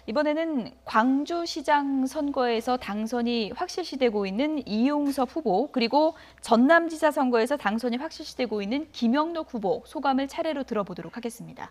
이번에는 광주시장 선거에서 당선이 확실시되고 있는 이용섭 후보, 그리고 전남지사 선거에서 당선이 확실시되고 있는 김영록 후보 소감을 차례로 들어보도록 하겠습니다.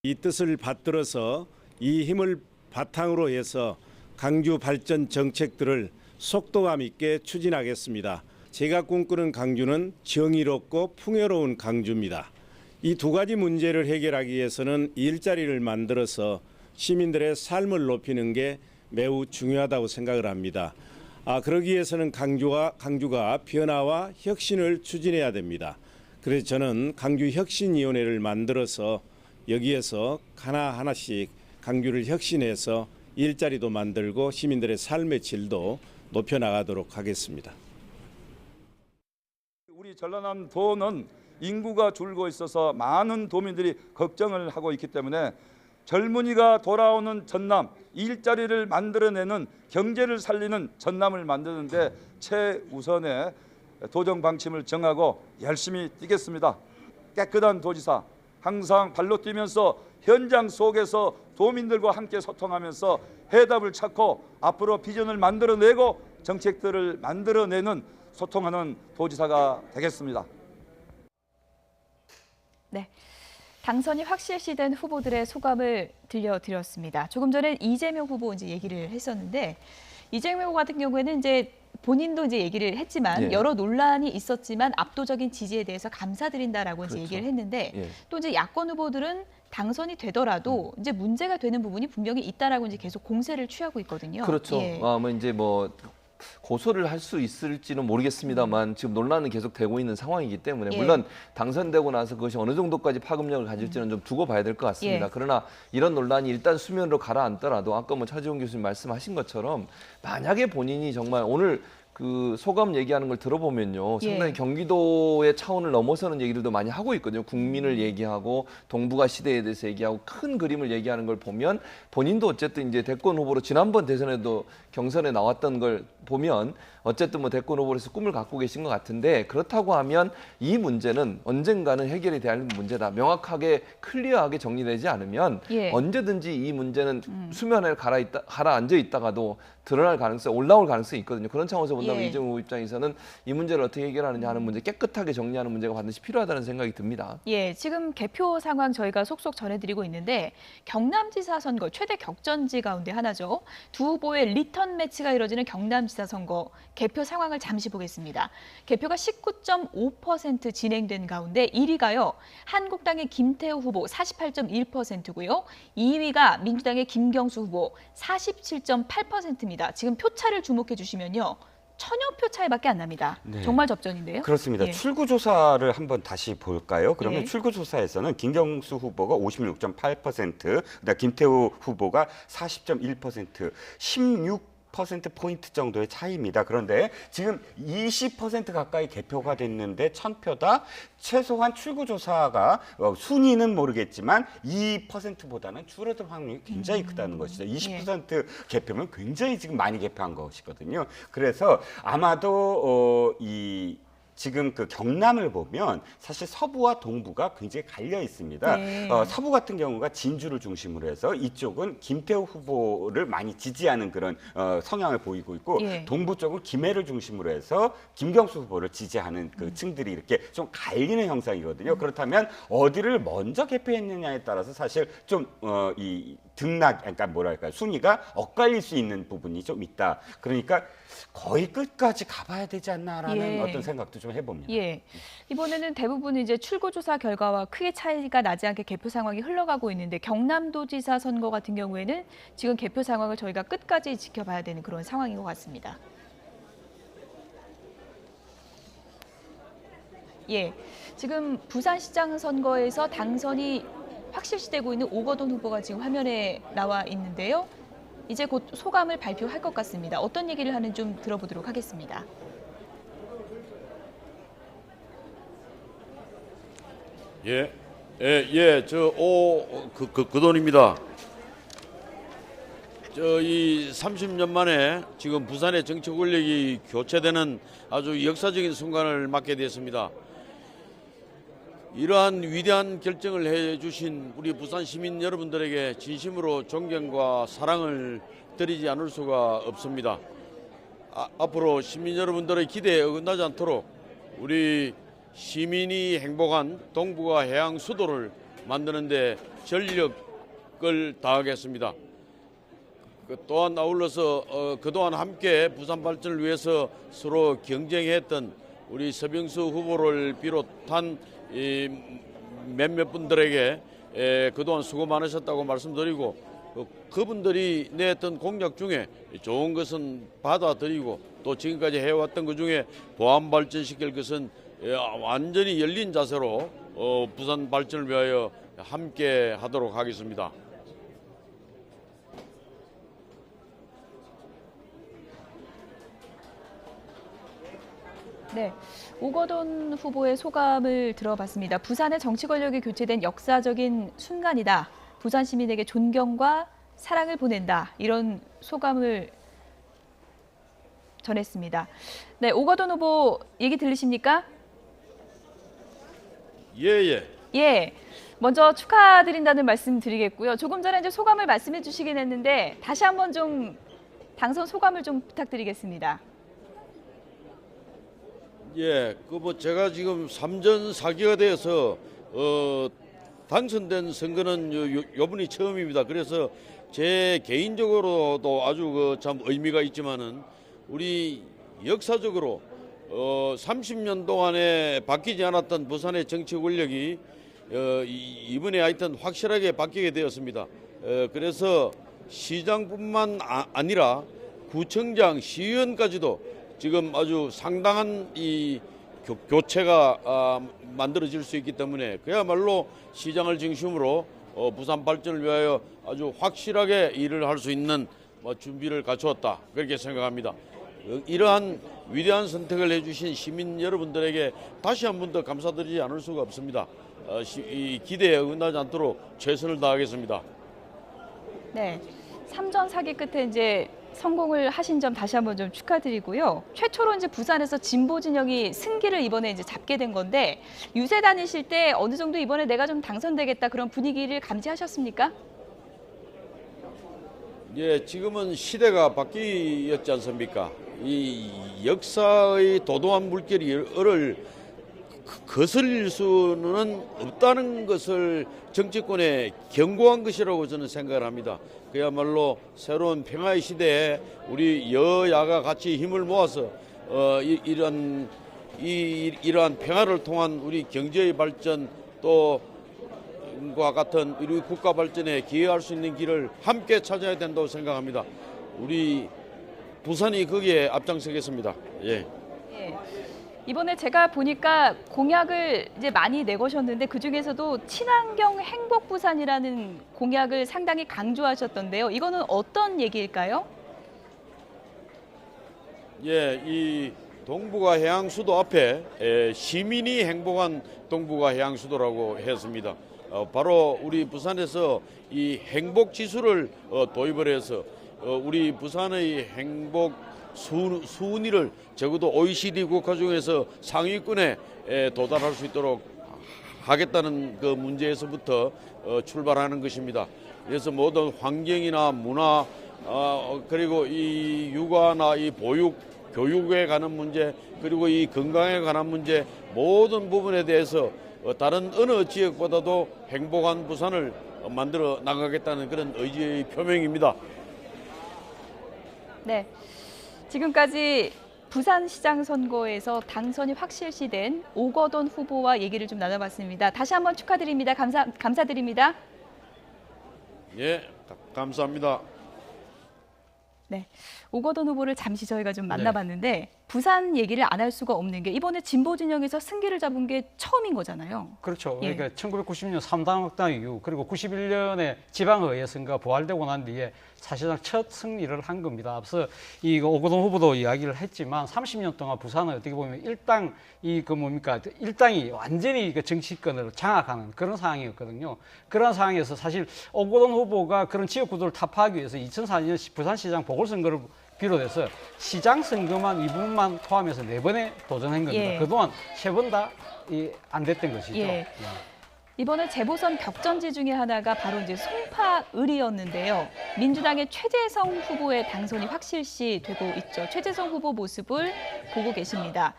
이 뜻을 받들어서 이 힘을 바탕으로 해서 광주 발전 정책들을 속도감 있게 추진하겠습니다. 제가 꿈꾸는 광주는 정의롭고 풍요로운 광주입니다. 이 두 가지 문제를 해결하기 위해서는 일자리를 만들어서 시민들의 삶을 높이는 게 매우 중요하다고 생각을 합니다. 그러기 위해서는 광주가 변화와 혁신을 추진해야 됩니다. 그래서 저는 광주혁신위원회를 만들어서 여기에서 하나하나씩 광주를 혁신해서 일자리도 만들고 시민들의 삶의 질도 높여나가도록 하겠습니다. 우리 전라남도는 인구가 줄고 있어서 많은 도민들이 걱정을 하고 있기 때문에 젊은이가 돌아오는 전남, 일자리를 만들어내는 경제를 살리는 전남을 만드는데 최우선의 도정 방침을 정하고 열심히 뛰겠습니다. 깨끗한 도지사, 항상 발로 뛰면서 현장 속에서 도민들과 함께 소통하면서 해답을 찾고 앞으로 비전을 만들어내고 정책들을 만들어내는 소통하는 도지사가 되겠습니다. 네, 당선이 확실시된 후보들의 소감을 들려드렸습니다. 조금 전에 이재명 후보 이제 얘기를 했었는데, 이재명 후보 같은 경우에는 이제 본인도 이제 얘기를 했지만 여러 논란이 있었지만 압도적인 지지에 대해서 감사드린다라고 이제 얘기를 했는데, 또 이제 야권 후보들은 당선이 되더라도 이제 문제가 되는 부분이 분명히 있다라고 이제 계속 공세를 취하고 있거든요. 그렇죠. 이제 뭐 고소를 할 수 있을지는 모르겠습니다만 지금 논란은 계속 되고 있는 상황이기 때문에 물론 당선되고 나서 그것이 어느 정도까지 파급력을 가질지는 좀 두고 봐야 될 것 같습니다. 그러나 이런 논란이 일단 수면으로 가라앉더라도 아까 뭐 차지원 교수님 말씀하신 것처럼 만약에 본인이 정말 오늘 그 소감 얘기하는 걸 들어보면요, 상당히 경기도의 차원을 넘어서는 얘기들도 많이 하고 있거든요. 국민을 얘기하고 동북아 시대에 대해서 얘기하고 큰 그림을 얘기하는 걸 보면 본인도 어쨌든 이제 대권 후보로 지난번 대선에도 경선에 나왔던 걸 보면 어쨌든 뭐 대권 후보로서 꿈을 갖고 계신 것 같은데, 그렇다고 하면 이 문제는 언젠가는 해결이 돼야 할 문제다. 명확하게 클리어하게 정리되지 않으면 언제든지 이 문제는 수면에 가라앉아 있다가도 드러날 가능성, 올라올 가능성이 있거든요. 그런 차원에서 본다면 이재명 후보 입장에서는 이 문제를 어떻게 해결하느냐 하는 문제, 깨끗하게 정리하는 문제가 반드시 필요하다는 생각이 듭니다. 지금 개표 상황 저희가 속속 전해드리고 있는데, 경남지사 선거 최대 격전지 가운데 하나죠. 두 후보의 리턴 매치가 이뤄지는 경남지사 선거 개표 상황을 잠시 보겠습니다. 개표가 19.5% 진행된 가운데 1위가요, 한국당의 김태우 후보 48.1%고요. 2위가 민주당의 김경수 후보 47.8%입니다. 지금 표차를 주목해 주시면요, 1000여 표 차이밖에 안 납니다. 정말 접전인데요. 그렇습니다. 출구조사를 한번 다시 볼까요? 그러면 출구조사에서는 김경수 후보가 56.8%, 그다음 김태우 후보가 40.1%, 16%포인트 정도의 차이입니다. 그런데 지금 20% 가까이 개표가 됐는데 1000표다. 최소한 출구조사가 순위는 모르겠지만 2%보다는 줄어들 확률이 굉장히 크다는 것이죠. 20% 개표면 굉장히 지금 많이 개표한 것이거든요. 그래서 아마도 지금 그 경남을 보면 사실 서부와 동부가 굉장히 갈려 있습니다. 서부 같은 경우가 진주를 중심으로 해서 이쪽은 김태우 후보를 많이 지지하는 그런 성향을 보이고 있고, 동부 쪽은 김해를 중심으로 해서 김경수 후보를 지지하는 그 층들이 이렇게 좀 갈리는 형상이거든요. 그렇다면 어디를 먼저 개표했느냐에 따라서 사실 좀 이 등락, 그러니까 뭐랄까, 순위가 엇갈릴 수 있는 부분이 좀 있다. 그러니까 거의 끝까지 가봐야 되지 않나라는 어떤 생각도 좀 해봅니다. 이번에는 대부분 이제 출구조사 결과와 크게 차이가 나지 않게 개표 상황이 흘러가고 있는데, 경남도지사 선거 같은 경우에는 지금 개표 상황을 저희가 끝까지 지켜봐야 되는 그런 상황인 것 같습니다. 지금 부산시장 선거에서 당선이 확실시되고 있는 오거돈 후보가 지금 화면에 나와 있는데요. 이제 곧 소감을 발표할 것 같습니다. 어떤 얘기를 하는지 좀 들어보도록 하겠습니다. 그 돈입니다. 이 30년 만에 지금 부산의 정치 권력이 교체되는 아주 역사적인 순간을 맞게 됐습니다. 이러한 위대한 결정을 해주신 우리 부산 시민 여러분들에게 진심으로 존경과 사랑을 드리지 않을 수가 없습니다. 앞으로 시민 여러분들의 기대에 어긋나지 않도록 우리 시민이 행복한 동북아 해양 수도를 만드는 데 전력을 다하겠습니다. 또한 아울러서 그동안 함께 부산 발전을 위해서 서로 경쟁했던 우리 서병수 후보를 비롯한 이 몇몇 분들에게 그동안 수고 많으셨다고 말씀드리고 그분들이 냈던 공약 중에 좋은 것은 받아들이고 또 지금까지 해왔던 것 중에 보안 발전시킬 것은 완전히 열린 자세로 부산 발전을 위하여 함께 하도록 하겠습니다. 네, 오거돈 후보의 소감을 들어봤습니다. 부산의 정치 권력이 교체된 역사적인 순간이다. 부산 시민에게 존경과 사랑을 보낸다. 이런 소감을 전했습니다. 네, 오거돈 후보 얘기 들리십니까? 예. 예, 먼저 축하드린다는 말씀 드리겠고요. 조금 전에 이제 소감을 말씀해 주시긴 했는데 다시 한번 좀 당선 소감을 좀 부탁드리겠습니다. 예, 제가 지금 3전 4기가 되어서 당선된 선거는 요번이 처음입니다. 그래서 제 개인적으로도 아주 참 의미가 있지만은 우리 역사적으로 30년 동안에 바뀌지 않았던 부산의 정치 권력이 이번에 하여튼 확실하게 바뀌게 되었습니다. 그래서 시장뿐만 아니라 구청장, 시의원까지도 지금 아주 상당한 이 교체가 만들어질 수 있기 때문에 그야말로 시장을 중심으로 부산 발전을 위하여 아주 확실하게 일을 할 수 있는 준비를 갖추었다 그렇게 생각합니다. 이러한 위대한 선택을 해주신 시민 여러분들에게 다시 한 번 더 감사드리지 않을 수가 없습니다. 이 기대에 어긋나지 않도록 최선을 다하겠습니다. 네, 3전 4기 끝에 이제 성공을 하신 점 다시 한번 좀 축하드리고요. 최초로 이제 부산에서 진보 진영이 승기를 이번에 이제 잡게 된 건데 유세 다니실 때 어느 정도 이번에 내가 좀 당선되겠다 그런 분위기를 감지하셨습니까? 예, 지금은 시대가 바뀌었지 않습니까? 이 역사의 도도한 물결을 거슬릴 수는 없다는 것을 정치권에 경고한 것이라고 저는 생각을 합니다. 그야말로 새로운 평화의 시대에 우리 여야가 같이 힘을 모아서 이러한 평화를 통한 우리 경제의 발전 또과 같은 우리 국가 발전에 기여할 수 있는 길을 함께 찾아야 된다고 생각합니다. 우리 부산이 거기에 앞장서겠습니다. 예. 예. 이번에 제가 보니까 공약을 이제 많이 내거셨는데 그 중에서도 친환경 행복 부산이라는 공약을 상당히 강조하셨던데요. 이거는 어떤 얘기일까요? 예, 이 동북아 해양 수도 앞에 시민이 행복한 동북아 해양 수도라고 했습니다. 바로 우리 부산에서 이 행복 지수를 도입을 해서 우리 부산의 행복 순위를 적어도 OECD 국가 중에서 상위권에 도달할 수 있도록 하겠다는 그 문제에서부터 출발하는 것입니다. 그래서 모든 환경이나 문화 그리고 이 육아나 이 보육, 교육에 관한 문제 그리고 이 건강에 관한 문제 모든 부분에 대해서 다른 어느 지역보다도 행복한 부산을 만들어 나가겠다는 그런 의지의 표명입니다. 네. 지금까지 부산시장 선거에서 당선이 확실시된 오거돈 후보와 얘기를 좀 나눠봤습니다. 다시 한번 축하드립니다. 감사드립니다. 예, 감사합니다. 네, 오거돈 후보를 잠시 저희가 좀 만나봤는데 부산 얘기를 안 할 수가 없는 게 이번에 진보 진영에서 승기를 잡은 게 처음인 거잖아요. 그렇죠. 예. 그러니까 1990년 3당 확당 이후 그리고 91년에 지방의회 선거가 부활되고 난 뒤에 사실상 첫 승리를 한 겁니다. 앞서 이 오거돈 후보도 이야기를 했지만 30년 동안 부산은 어떻게 보면 일당이 완전히 그 정치권을 장악하는 그런 상황이었거든요. 그런 상황에서 사실 오거돈 후보가 그런 지역 구도를 타파하기 위해서 2004년 부산시장 보궐선거를 비롯해서 시장 선거만 이 부분만 포함해서 4번에 도전한 겁니다. 예. 그동안 3번 다 안 됐던 것이죠. 예. 이번에 재보선 격전지 중에 하나가 바로 이제 송파을이었는데요. 민주당의 최재성 후보의 당선이 확실시 되고 있죠. 최재성 후보 모습을 보고 계십니다.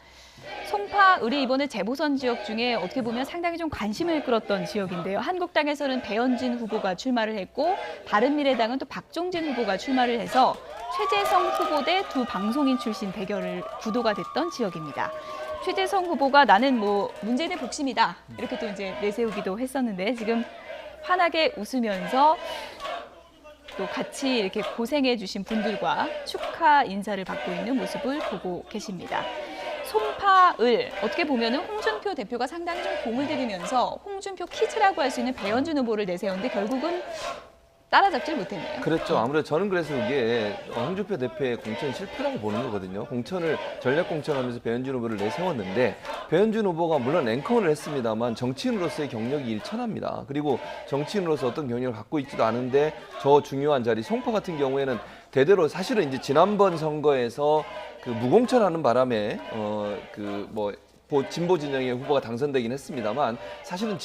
송파을이 이번에 재보선 지역 중에 어떻게 보면 상당히 좀 관심을 끌었던 지역인데요. 한국당에서는 배현진 후보가 출마를 했고 바른미래당은 또 박종진 후보가 출마를 해서 최재성 후보 대 두 방송인 출신 대결을 구도가 됐던 지역입니다. 최재성 후보가 나는 뭐 문재인의 복심이다 이렇게 또 이제 내세우기도 했었는데 지금 환하게 웃으면서 또 같이 이렇게 고생해 주신 분들과 축하 인사를 받고 있는 모습을 보고 계십니다. 송파을 어떻게 보면은 홍준표 대표가 상당히 좀 공을 들이면서 홍준표 키즈라고 할 수 있는 배현진 후보를 내세웠는데 결국은 따라잡질 못했네요. 그렇죠. 아무래도 저는 그래서 그게 홍준표 대표의 공천 실패라고 보는 거거든요. 공천을 전략 공천하면서 배현진 후보를 내세웠는데 배현진 후보가 물론 앵커를 했습니다만 정치인으로서의 경력이 일천합니다. 그리고 정치인으로서 어떤 경력을 갖고 있지도 않은데 저 중요한 자리 송파 같은 경우에는 대대로 사실은 이제 지난번 선거에서 그 무공천하는 바람에 진보 진영의 후보가 당선되긴 했습니다만 사실은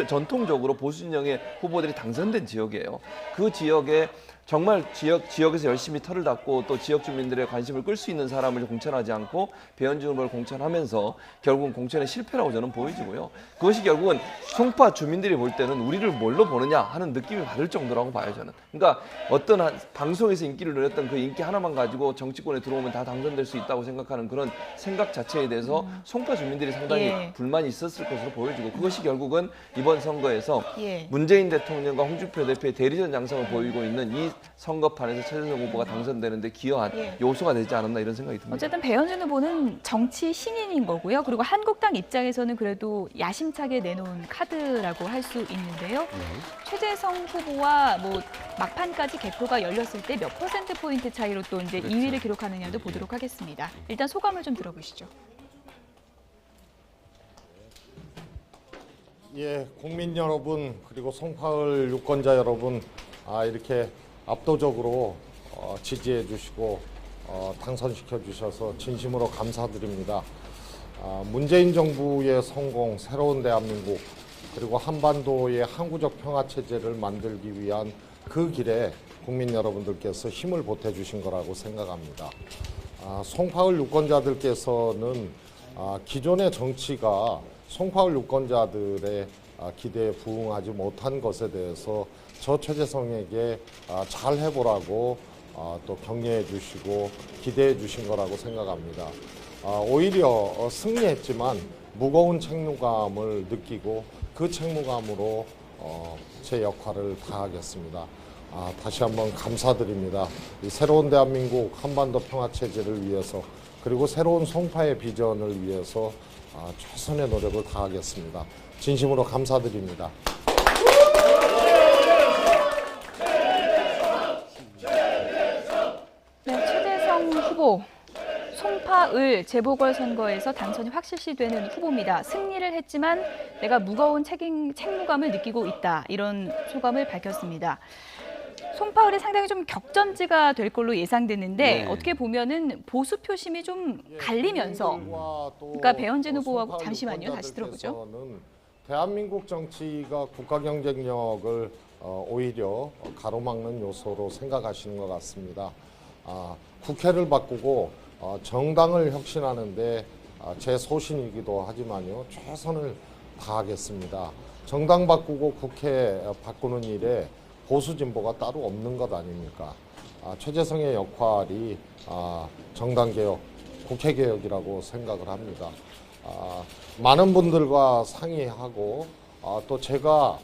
전통적으로 보수 진영의 후보들이 당선된 지역이에요. 그 지역에 정말 지역에서 열심히 털을 닦고 또 지역 주민들의 관심을 끌 수 있는 사람을 공천하지 않고 배현진 후보를 공천하면서 결국은 공천의 실패라고 저는 보여지고요. 그것이 결국은 송파 주민들이 볼 때는 우리를 뭘로 보느냐 하는 느낌이 받을 정도라고 봐요, 저는. 그러니까 어떤 방송에서 인기를 누렸던 그 인기 하나만 가지고 정치권에 들어오면 다 당선될 수 있다고 생각하는 그런 생각 자체에 대해서 송파 주민들이 상당히 불만이 있었을 것으로 보여지고 그것이 결국은 이번 선거에서 문재인 대통령과 홍준표 대표의 대리전 양상을 보이고 있는 이 선거판에서 최재성 후보가 당선되는데 기여한 요소가 되지 않았나 이런 생각이 듭니다. 어쨌든 배현진 후보는 정치 신인인 거고요. 그리고 한국당 입장에서는 그래도 야심차게 내놓은 카드라고 할 수 있는데요. 최재성 후보와 뭐 막판까지 개표가 열렸을 때 몇 퍼센트 포인트 차이로 또 이제 2위를 기록하느냐도 보도록 하겠습니다. 일단 소감을 좀 들어보시죠. 예, 국민 여러분 그리고 송파을 유권자 여러분 이렇게 압도적으로 지지해 주시고 당선시켜 주셔서 진심으로 감사드립니다. 문재인 정부의 성공, 새로운 대한민국 그리고 한반도의 항구적 평화 체제를 만들기 위한 그 길에 국민 여러분들께서 힘을 보태 주신 거라고 생각합니다. 송파을 유권자들께서는 기존의 정치가 송파을 유권자들의 기대에 부응하지 못한 것에 대해서 저 최재성에게 잘 해보라고 또 격려해 주시고 기대해 주신 거라고 생각합니다. 오히려 승리했지만 무거운 책무감을 느끼고 그 책무감으로 제 역할을 다하겠습니다. 다시 한번 감사드립니다. 이 새로운 대한민국 한반도 평화체제를 위해서 그리고 새로운 송파의 비전을 위해서 최선의 노력을 다하겠습니다. 진심으로 감사드립니다. 네, 최재성 후보. 송파을 재보궐선거에서 당선이 확실시 되는 후보입니다. 승리를 했지만 내가 무거운 책무감을 느끼고 있다. 이런 소감을 밝혔습니다. 송파을이 상당히 좀 격전지가 될 걸로 예상됐는데 어떻게 보면은 보수 표심이 좀 갈리면서 그러니까 배현진 후보하고 잠시만요. 다시 들어보죠. 대한민국 정치가 국가 경쟁력을 오히려 가로막는 요소로 생각하시는 것 같습니다. 국회를 바꾸고 정당을 혁신하는데 제 소신이기도 하지만요. 최선을 다하겠습니다. 정당 바꾸고 국회 바꾸는 일에 보수 진보가 따로 없는 것 아닙니까? 최재성의 역할이 정당 개혁, 국회 개혁이라고 생각을 합니다. 많은 분들과 상의하고 또 제가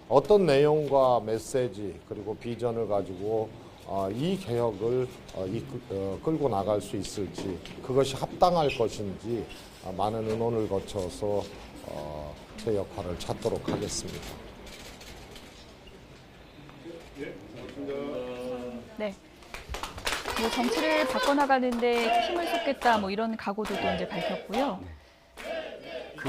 어떤 내용과 메시지 그리고 비전을 가지고 이 개혁을 끌고 나갈 수 있을지 그것이 합당할 것인지 많은 의논을 거쳐서 제 역할을 찾도록 하겠습니다. 네. 뭐 정치를 바꿔나가는데 힘을 쏟겠다 뭐 이런 각오도 또 이제 밝혔고요. 그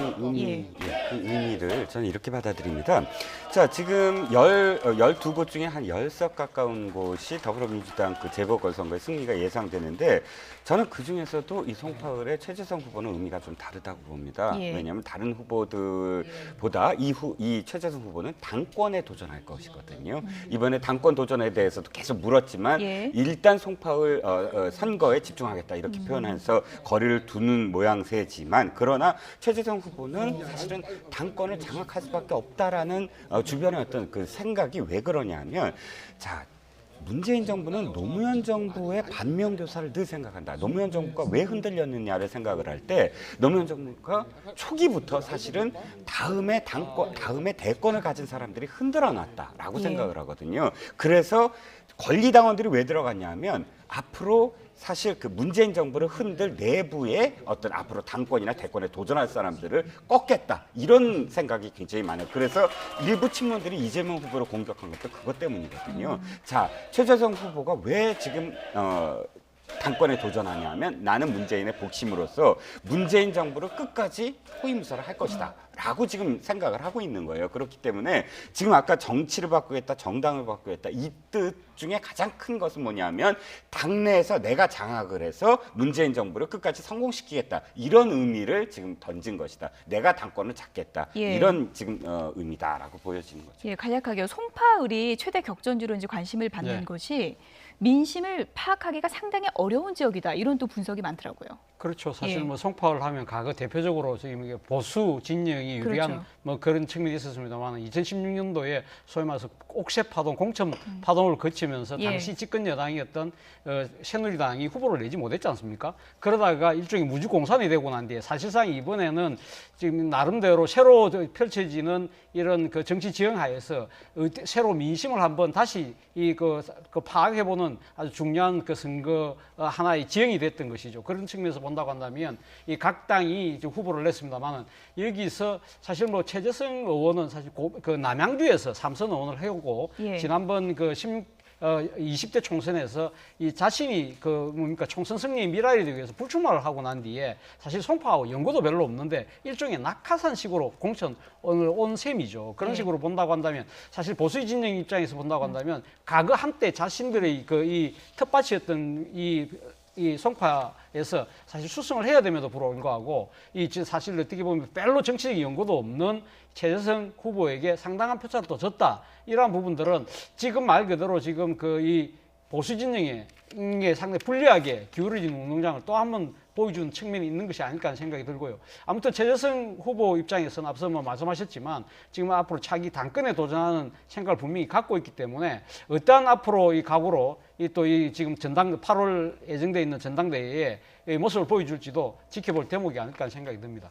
의미를 저는 이렇게 받아들입니다. 자, 지금 12곳 중에 한 10석 가까운 곳이 더불어민주당 그 재보궐선거의 승리가 예상되는데 저는 그중에서도 이 송파을의 최재성 후보는 의미가 좀 다르다고 봅니다. 예. 왜냐하면 다른 후보들보다 이 최재성 후보는 당권에 도전할 것이거든요. 이번에 당권 도전에 대해서도 계속 물었지만 예. 일단 송파을 선거에 집중하겠다 이렇게 표현해서 거리를 두는 모양새지만 그러나 최재성 후보는 사실은 당권을 장악할 수밖에 없다라는 주변의 어떤 그 생각이 왜 그러냐면 자 문재인 정부는 노무현 정부의 반면교사를 늘 생각한다. 노무현 정부가 왜 흔들렸느냐를 생각을 할 때 노무현 정부가 초기부터 사실은 다음에 대권을 가진 사람들이 흔들어놨다라고 예. 생각을 하거든요. 그래서 권리당원들이 왜 들어갔냐면 앞으로 사실 그 문재인 정부를 흔들 내부의 어떤 앞으로 당권이나 대권에 도전할 사람들을 꺾겠다 이런 생각이 굉장히 많아요. 그래서 일부 친문들이 이재명 후보를 공격한 것도 그것 때문이거든요. 자, 최재성 후보가 왜 지금 당권에 도전하냐면 나는 문재인의 복심으로서 문재인 정부를 끝까지 호위무사를 할 것이다 라고 지금 생각을 하고 있는 거예요. 그렇기 때문에 지금 아까 정치를 바꾸겠다, 정당을 바꾸겠다 이 뜻 중에 가장 큰 것은 뭐냐면 당내에서 내가 장악을 해서 문재인 정부를 끝까지 성공시키겠다 이런 의미를 지금 던진 것이다. 내가 당권을 잡겠다 예. 이런 지금 의미다라고 보여지는 거죠. 예, 간략하게 송파을이 최대 격전지로 이제 관심을 받는 네. 것이 민심을 파악하기가 상당히 어려운 지역이다. 이런 또 분석이 많더라고요. 그렇죠. 사실 예. 뭐 송파을 하면 과거 대표적으로 지금 이게 보수 진영이 유리한 그렇죠. 뭐 그런 측면이 있었습니다만 2016년도에 소위 말해서 옥새 파동, 공천 파동을 거치면서 예. 당시 집권 여당이었던 새누리당이 후보를 내지 못했지 않습니까? 그러다가 일종의 무주공산이 되고 난 뒤에 사실상 이번에는 지금 나름대로 새로 펼쳐지는 이런 그 정치 지형하에서 새로 민심을 한번 다시 그 파악해보는 아주 중요한 그 선거 하나의 지형이 됐던 것이죠. 그런 측면에서 본다고 한다면 이 각 당이 이제 후보를 냈습니다만은 여기서 사실 뭐 최재성 의원은 사실 그 남양주에서 3선 의원을 해오고 예. 지난번 그 20대 총선에서 이 자신이 그 뭡니까 총선 승리의 미랄이 되기 위해서 불출마를 하고 난 뒤에 사실 송파하고 연고도 별로 없는데 일종의 낙하산식으로 공천 오늘 온 셈이죠. 그런 네. 식으로 본다고 한다면 사실 보수 진영 입장에서 본다고 한다면 과거 한때 자신들의 그 이 텃밭이었던 이 송파에서 사실 수승을 해야 됨에도 불구하고 이 사실 어떻게 보면 별로 정치적 연고도 없는 최재성 후보에게 상당한 표차를 또 줬다. 이러한 부분들은 지금 말 그대로 지금 그 이 보수 진영에 상당히 불리하게 기울어진 운동장을 또 한 번 보여준 측면이 있는 것이 아닐까 하는 생각이 들고요. 아무튼 최재성 후보 입장에서는 앞서 뭐 말씀하셨지만 지금 앞으로 차기 당권에 도전하는 생각을 분명히 갖고 있기 때문에 어떠한 앞으로 이 각오로 또 이 지금 8월 예정돼 있는 전당대회에 모습을 보여줄지도 지켜볼 대목이 아닐까 하는 생각이 듭니다.